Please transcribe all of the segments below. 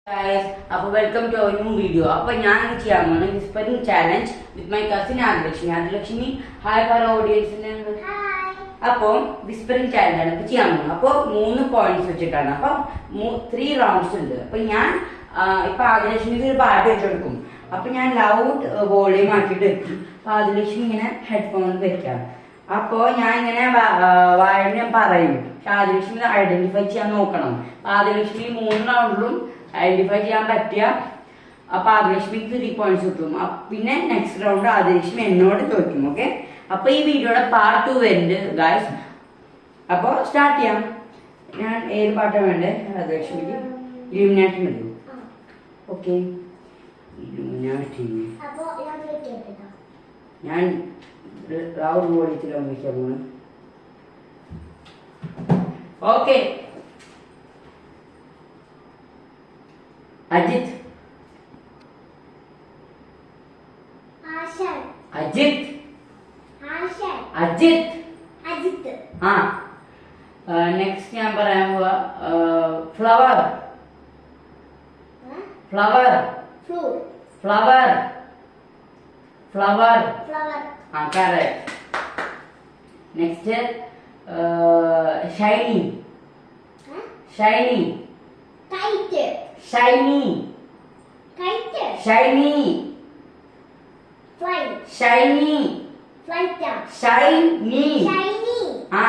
Guys, welcome to our new video. ഞാൻ ചെയ്യാൻ പോകുന്ന whispering challenge with my cousin Adilakshmi. Adilakshmi hi പറ ഓഡിയൻസിന്. അപ്പോൾ വിസ്പറിംഗ് ചാലഞ്ച് ആണ് ഇപ്പൊ ചെയ്യാൻ പോകുന്നത്. അപ്പോൾ 3 പോയിന്റ്സ് വെച്ചിട്ടാണ്. അപ്പൊ 3 റൗണ്ട്സ് ഉണ്ട്. അപ്പൊ ഞാൻ ഇപ്പൊ ആദിലക്ഷ്മിക്ക് ഒരു പാട്ട് വെച്ചെടുക്കും. അപ്പൊ ഞാൻ ലൗഡ് വോളിയം ആക്കിയിട്ട് വെക്കും. അപ്പൊ ആദിലക്ഷ്മി ഇങ്ങനെ ഹെഡ്ഫോൺ വെക്കാം. അപ്പോ ഞാൻ ഇങ്ങനെ വായന പറയും. പക്ഷെ ആദിലക്ഷ്മി ഐഡന്റിഫൈ ചെയ്യാൻ നോക്കണം. ആദിലക്ഷ്മി 3 റൗണ്ടിലും ഐഡന്റിഫൈ ചെയ്യാൻ പറ്റിയ അപ്പൊ ആദിലക്ഷ്മിക്ക് 3 പോയിന്റ്സ് കിട്ടും. പിന്നെ നെക്സ്റ്റ് റൗണ്ട് ആദിലക്ഷ്മി എന്നോട് ചോദിക്കും. ഓക്കെ, അപ്പൊ ഈ വീഡിയോയുടെ പാർട്ട് 2 വരുന്നുണ്ട് ഗായ്സ്. അപ്പൊ സ്റ്റാർട്ട് ചെയ്യാം. ഞാൻ ഏത് പാട്ടാണ് വേണ്ടേ ആദിലക്ഷ്മിക്ക്? ഇലുമിനാറ്റി മതി. ഓക്കെ, ഇലുമിനാറ്റി ഞാൻ റൗണ്ട് വോളിയത്തിലാണ് വയ്ക്കാൻ പോണ്. ഓക്കെ, അജിത് അജിത് അജിത് അജിത് ആ നെക്സ്റ്റ് ഞാൻ പറയാൻ പോവാ ഫ്ലവർ ഫ്ലവർ ഫ്ലവർ ഫ്ലവർ ആ കറക്റ്റ്. നെക്സ്റ്റ് ഷൈനി ഷൈനി ഷൈനി ഷൈനി ഷൈനി ഷൈനി ആ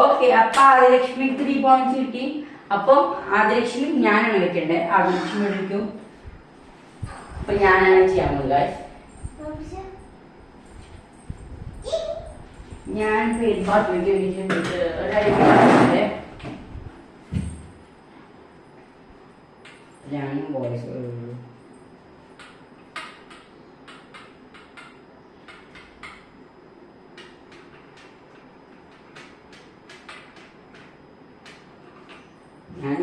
ഓക്കെ. അപ്പൊ ആദിലക്ഷ്മിക്ക് 3 പോയിന്റ്സ് കിട്ടി. അപ്പൊ ആദിലക്ഷ്മി ഞാനാണ് വെക്കണ്ടേ. ആദിലക്ഷ്മി വിളിക്കും. അപ്പൊ ഞാനാണ് ചെയ്യാൻ പോകുന്നത്. ഞാൻ പാട്ട് വെക്കേണ്ടിട്ടുണ്ട്. ഞാൻ വോയിസ് ഞാൻ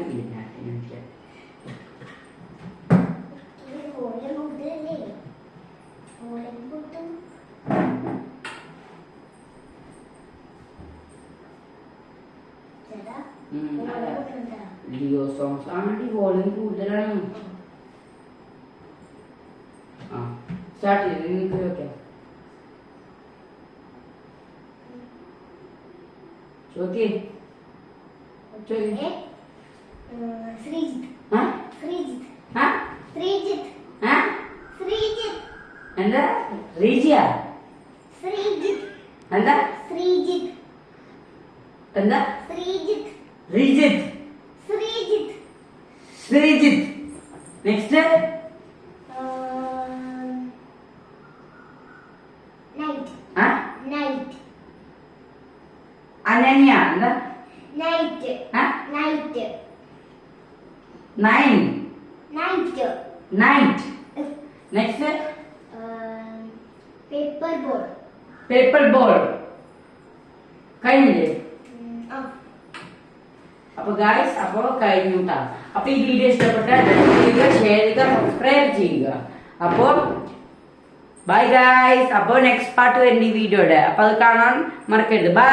ലിയോ സോങ്സ് ആണ്. വോളിയം കൂടുതലാണ്. ആ സ്റ്റാർട്ട് ചെയ്ത് നിങ്ങൾക്ക് വെക്കാം. ചോദിക്കേ എന്താ റീജിയ എന്താ എന്താ ശ്രീജിത്ത് ശ്രീജിത്ത്. നെക്സ്റ്റ് അനന്യ എന്താ നൈറ്റ് നെക്സ്റ്റ് പേപ്പർ ബോൾ കഴിഞ്ഞില്ലേ? അപ്പൊ ഗായ്സ് അപ്പൊ കഴിഞ്ഞുട്ടാ. അപ്പൊ ഈ വീഡിയോ ഇഷ്ടപ്പെട്ടാൽ ഷെയർ ചെയ്യുക, സബ്സ്ക്രൈബ് ചെയ്യുക. അപ്പൊ ബൈ ഗായ്സ്. അപ്പൊ നെക്സ്റ്റ് പാർട്ട് വരുന്ന ഈ വീഡിയോയുടെ. അപ്പൊ അത് കാണാൻ മറക്കരുത്. ബൈ.